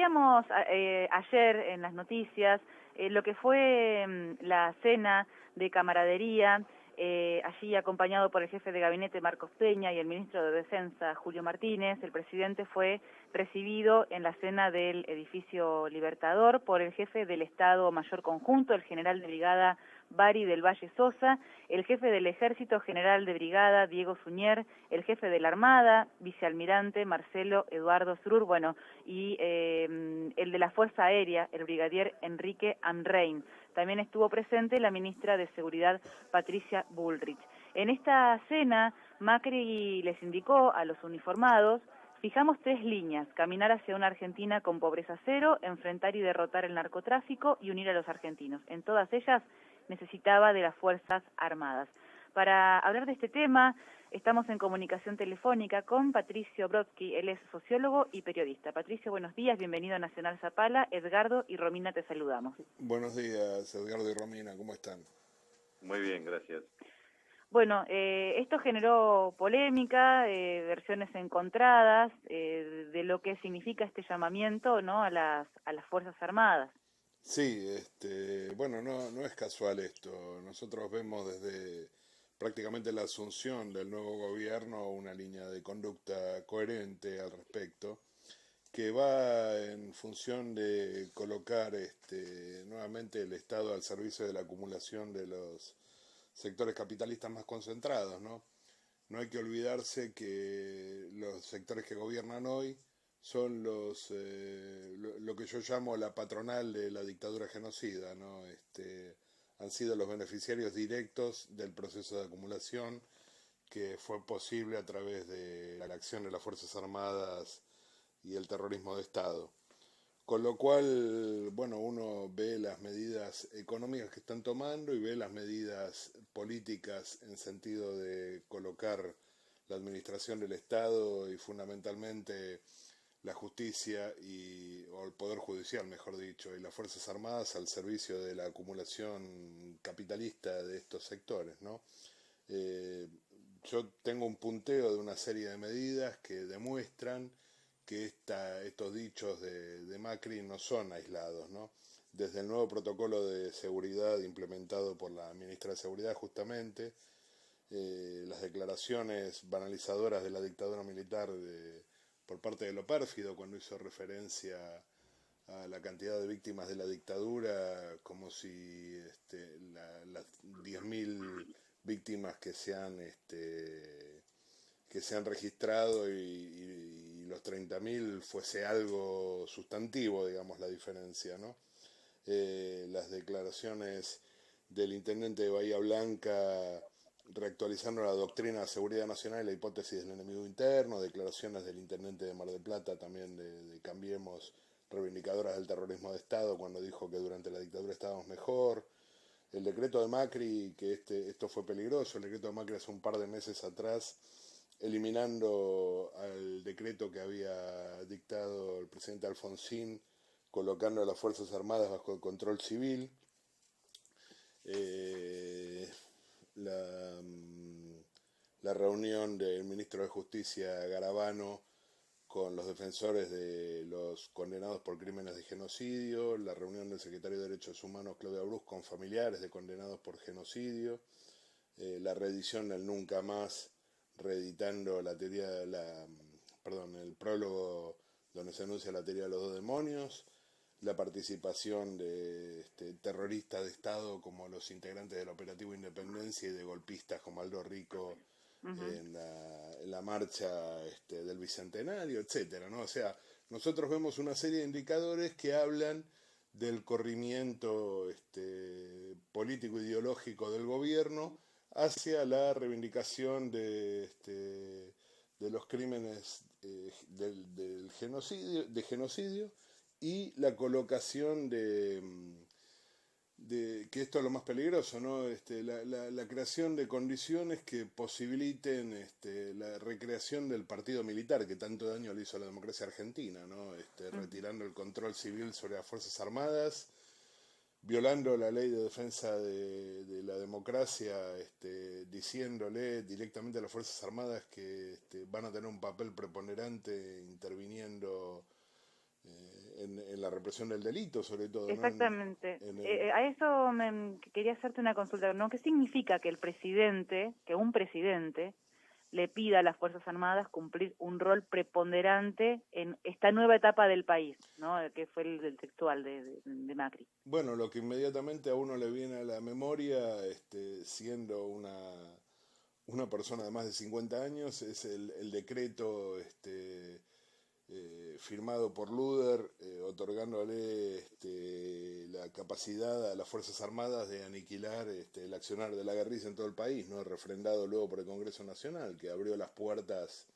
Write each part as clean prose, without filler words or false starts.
veíamos ayer en las noticias lo que fue la cena de camaradería, allí acompañado por el jefe de gabinete Marcos Peña y el ministro de Defensa Julio Martínez. El presidente fue recibido en la cena del edificio Libertador por el jefe del Estado Mayor Conjunto, el general de brigada Bari del Valle Sosa, el jefe del Ejército General de Brigada Diego Suñer, el jefe de la Armada, vicealmirante Marcelo Eduardo Srur, y el de la Fuerza Aérea, el brigadier Enrique Amrein. También estuvo presente la ministra de Seguridad Patricia Bullrich. En esta cena, Macri les indicó a los uniformados: fijamos 3 líneas: caminar hacia una Argentina con pobreza cero, enfrentar y derrotar el narcotráfico y unir a los argentinos. En todas ellas necesitaba de las Fuerzas Armadas. Para hablar de este tema, estamos en comunicación telefónica con Patricio Brodsky. Él es sociólogo y periodista. Patricio, buenos días, bienvenido a Nacional Zapala. Edgardo y Romina te saludamos. Buenos días, Edgardo y Romina, ¿cómo están? Muy bien, gracias. Bueno, esto generó polémica, versiones encontradas de lo que significa este llamamiento, ¿no?, a las Fuerzas Armadas. Sí, bueno, no es casual esto. Nosotros vemos desde prácticamente la asunción del nuevo gobierno una línea de conducta coherente al respecto, que va en función de colocar nuevamente el Estado al servicio de la acumulación de los sectores capitalistas más concentrados, ¿no? No hay que olvidarse que los sectores que gobiernan hoy son lo que yo llamo la patronal de la dictadura genocida, ¿no? Han sido los beneficiarios directos del proceso de acumulación que fue posible a través de la acción de las Fuerzas Armadas y el terrorismo de Estado. Con lo cual, bueno, uno ve las medidas económicas que están tomando y ve las medidas políticas en sentido de colocar la administración del Estado y fundamentalmente la justicia o el Poder Judicial, mejor dicho, y las Fuerzas Armadas al servicio de la acumulación capitalista de estos sectores, ¿no? Yo tengo un punteo de una serie de medidas que demuestran que estos dichos de Macri no son aislados, ¿no? Desde el nuevo protocolo de seguridad implementado por la ministra de Seguridad justamente, las declaraciones banalizadoras de la dictadura militar por parte de lo pérfido, cuando hizo referencia a la cantidad de víctimas de la dictadura, como si las 10.000 víctimas que se han registrado y los 30.000 fuese algo sustantivo, digamos, la diferencia, ¿no? Las declaraciones del intendente de Bahía Blanca reactualizando la doctrina de seguridad nacional y la hipótesis del enemigo interno, declaraciones del intendente de Mar del Plata también de Cambiemos, reivindicadoras del terrorismo de Estado, cuando dijo que durante la dictadura estábamos mejor. El decreto de Macri, que esto fue peligroso, el decreto de Macri hace un par de meses atrás, eliminando al decreto que había dictado el presidente Alfonsín, colocando a las Fuerzas Armadas bajo el control civil. La reunión del ministro de Justicia Garabano con los defensores de los condenados por crímenes de genocidio, la reunión del secretario de Derechos Humanos Claudia Bruce con familiares de condenados por genocidio, la reedición del Nunca Más, reeditando el prólogo donde se anuncia la teoría de los 2 demonios, la participación de terroristas de Estado como los integrantes del Operativo Independencia y de golpistas como Aldo Rico en la marcha del Bicentenario, etcétera, ¿no? O sea, nosotros vemos una serie de indicadores que hablan del corrimiento político ideológico del gobierno hacia la reivindicación de los crímenes del genocidio y la colocación que esto es lo más peligroso, ¿no? La creación de condiciones que posibiliten la recreación del partido militar que tanto daño le hizo a la democracia argentina, ¿no? Retirando el control civil sobre las Fuerzas Armadas, violando la ley de defensa de la democracia, diciéndole directamente a las Fuerzas Armadas que van a tener un papel preponderante interviniendo en la represión del delito, sobre todo, ¿no? Exactamente. En el... A eso quería hacerte una consulta, ¿no? ¿Qué significa que un presidente le pida a las Fuerzas Armadas cumplir un rol preponderante en esta nueva etapa del país, ¿no? Que fue el del textual de Macri? Bueno, lo que inmediatamente a uno le viene a la memoria, siendo una persona de más de 50 años, es el decreto firmado por Luder, otorgándole la capacidad a las Fuerzas Armadas de aniquilar el accionar de la guerrilla en todo el país, ¿no? Refrendado luego por el Congreso Nacional, que abrió las puertas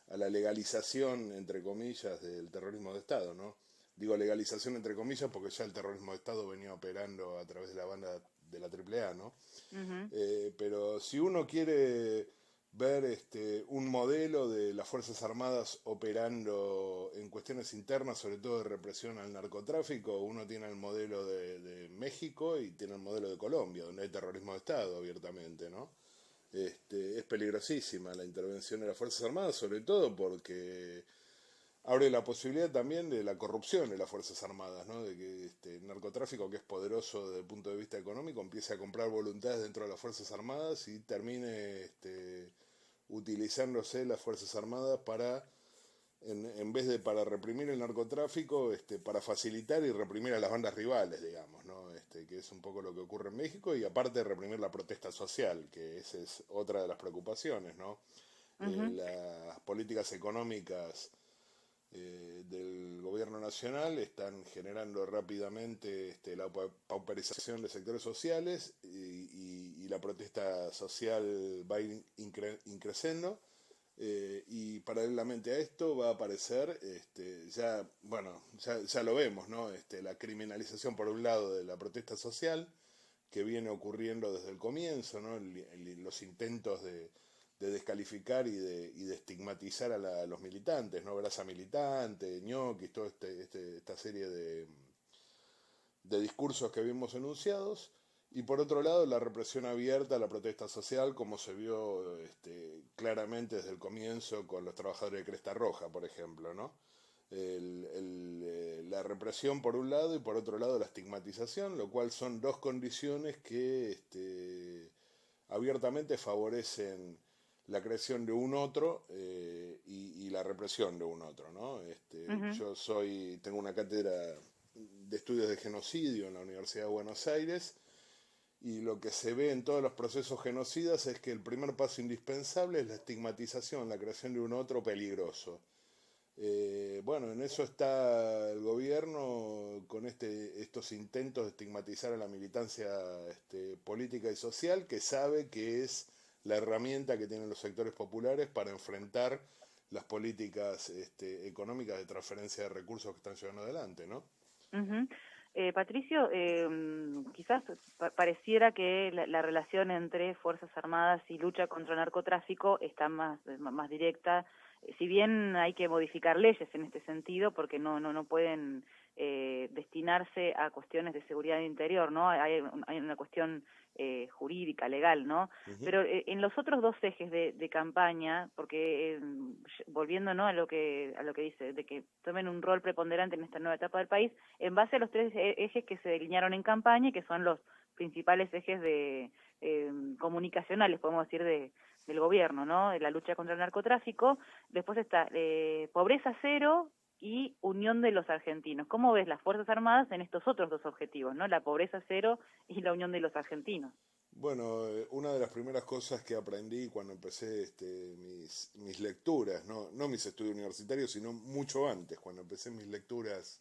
a la legalización, entre comillas, del terrorismo de Estado, ¿no? Digo legalización entre comillas porque ya el terrorismo de Estado venía operando a través de la banda de la AAA, ¿no? Uh-huh. Pero si uno quiere ver un modelo de las Fuerzas Armadas operando en cuestiones internas, sobre todo de represión al narcotráfico, uno tiene el modelo de México y tiene el modelo de Colombia, donde hay terrorismo de Estado abiertamente, ¿no? Es peligrosísima la intervención de las Fuerzas Armadas, sobre todo porque abre la posibilidad también de la corrupción de las Fuerzas Armadas, ¿no? De que el narcotráfico, que es poderoso desde el punto de vista económico, empiece a comprar voluntades dentro de las Fuerzas Armadas y termine utilizándose las Fuerzas Armadas para, en vez de para reprimir el narcotráfico, para facilitar y reprimir a las bandas rivales, digamos, ¿no? Que es un poco lo que ocurre en México, y aparte de reprimir la protesta social, que esa es otra de las preocupaciones, ¿no? Uh-huh. Las políticas económicas del gobierno nacional están generando rápidamente la pauperización de sectores sociales, y la protesta social va a ir increciendo, y paralelamente a esto va a aparecer ya lo vemos, ¿no? La criminalización por un lado de la protesta social, que viene ocurriendo desde el comienzo, ¿no? Los intentos de descalificar y de estigmatizar a los militantes, ¿no? Grasa militante, ñoquis, toda esta serie de discursos que vimos enunciados. Y por otro lado, la represión abierta a la protesta social, como se vio claramente desde el comienzo con los trabajadores de Cresta Roja, por ejemplo, ¿no? La represión por un lado y por otro lado la estigmatización, lo cual son dos condiciones que abiertamente favorecen la creación de un otro, y la represión de un otro, ¿no? Uh-huh. Yo tengo una cátedra de estudios de genocidio en la Universidad de Buenos Aires, y lo que se ve en todos los procesos genocidas es que el primer paso indispensable es la estigmatización, la creación de un otro peligroso. Bueno, en eso está el gobierno con estos intentos de estigmatizar a la militancia política y social, que sabe que es la herramienta que tienen los sectores populares para enfrentar las políticas económicas de transferencia de recursos que están llevando adelante, ¿no? Uh-huh. Patricio, quizás pareciera que la relación entre Fuerzas Armadas y lucha contra el narcotráfico está más directa, si bien hay que modificar leyes en este sentido, porque no pueden destinarse a cuestiones de seguridad interior, ¿no? Hay una cuestión jurídica, legal, ¿no? Uh-huh. Pero en los otros dos ejes de campaña, porque volviendo, ¿no?, a lo que dice, de que tomen un rol preponderante en esta nueva etapa del país, en base a los tres ejes que se delinearon en campaña y que son los principales ejes de comunicacionales, podemos decir, del gobierno, ¿no? De la lucha contra el narcotráfico. Después está pobreza cero y unión de los argentinos. ¿Cómo ves las Fuerzas Armadas en estos otros dos objetivos, ¿no? La pobreza cero y la unión de los argentinos. Bueno, una de las primeras cosas que aprendí cuando empecé mis lecturas, no mis estudios universitarios, sino mucho antes, cuando empecé mis lecturas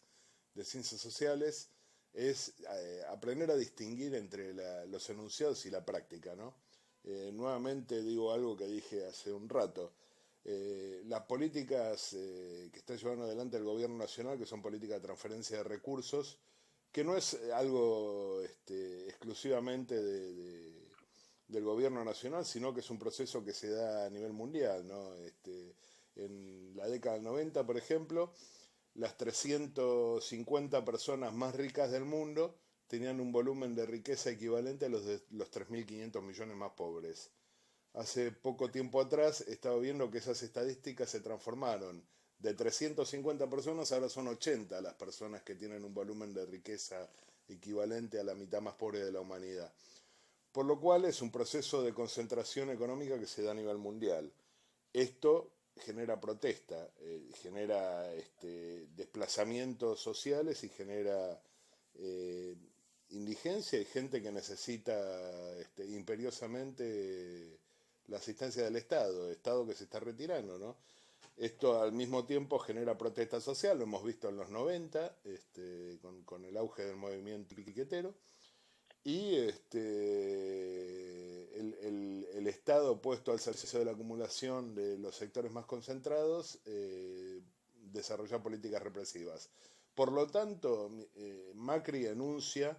de ciencias sociales, es aprender a distinguir entre los enunciados y la práctica, ¿no? Nuevamente digo algo que dije hace un rato. Las políticas que está llevando adelante el gobierno nacional, que son políticas de transferencia de recursos, que no es algo exclusivamente del gobierno nacional, sino que es un proceso que se da a nivel mundial, ¿no? En la década del 90, por ejemplo, las 350 personas más ricas del mundo tenían un volumen de riqueza equivalente a los de los 3.500 millones más pobres. Hace poco tiempo atrás estaba viendo que esas estadísticas se transformaron de 350 personas, ahora son 80 las personas que tienen un volumen de riqueza equivalente a la mitad más pobre de la humanidad. Por lo cual es un proceso de concentración económica que se da a nivel mundial. Esto genera protesta, genera desplazamientos sociales y genera indigencia y gente que necesita imperiosamente la asistencia del Estado que se está retirando, ¿no? Esto al mismo tiempo genera protesta social, lo hemos visto en los 90, con el auge del movimiento piquetero, y el Estado puesto al servicio de la acumulación de los sectores más concentrados desarrolla políticas represivas. Por lo tanto, Macri anuncia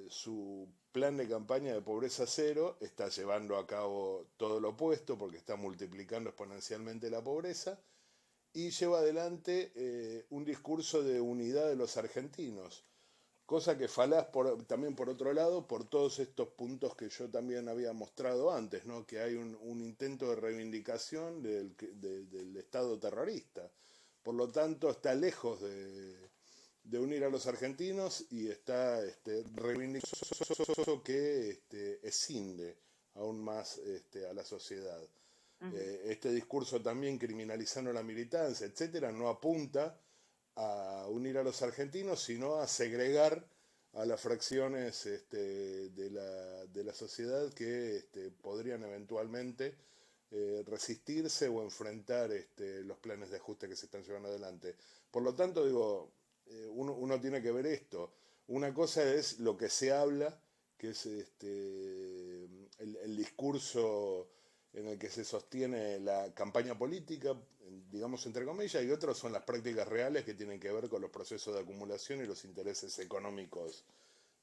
su plan de campaña de pobreza cero, está llevando a cabo todo lo opuesto porque está multiplicando exponencialmente la pobreza y lleva adelante un discurso de unidad de los argentinos, cosa que falaz también por otro lado por todos estos puntos que yo también había mostrado antes, ¿no? Que hay un intento de reivindicación del Estado terrorista. Por lo tanto, está lejos de unir a los argentinos y está reivindicando que escinde aún más a la sociedad. Uh-huh. Este discurso también criminalizando la militancia, etcétera, no apunta a unir a los argentinos, sino a segregar a las fracciones de la sociedad que podrían eventualmente resistirse o enfrentar los planes de ajuste que se están llevando adelante. Por lo tanto, digo, uno tiene que ver esto. Una cosa es lo que se habla, que es el discurso en el que se sostiene la campaña política, digamos entre comillas, y otros son las prácticas reales que tienen que ver con los procesos de acumulación y los intereses económicos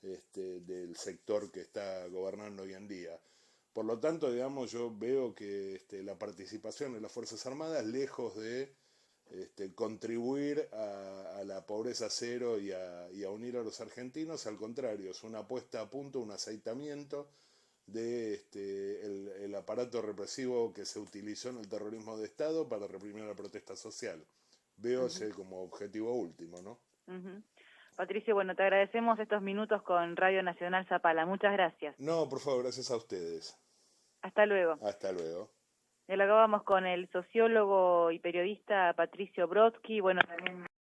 del sector que está gobernando hoy en día. Por lo tanto, digamos, yo veo que la participación de las Fuerzas Armadas, lejos de contribuir a la pobreza cero y a unir a los argentinos, al contrario, es una puesta a punto, un aceitamiento de el aparato represivo que se utilizó en el terrorismo de Estado para reprimir la protesta social. Veo ese como objetivo último, ¿no? Patricio, bueno, te agradecemos estos minutos con Radio Nacional Zapala. Muchas gracias. No, por favor, gracias a ustedes. Hasta luego. Hasta luego. Dialogamos con el sociólogo y periodista Patricio Brodsky. Bueno, también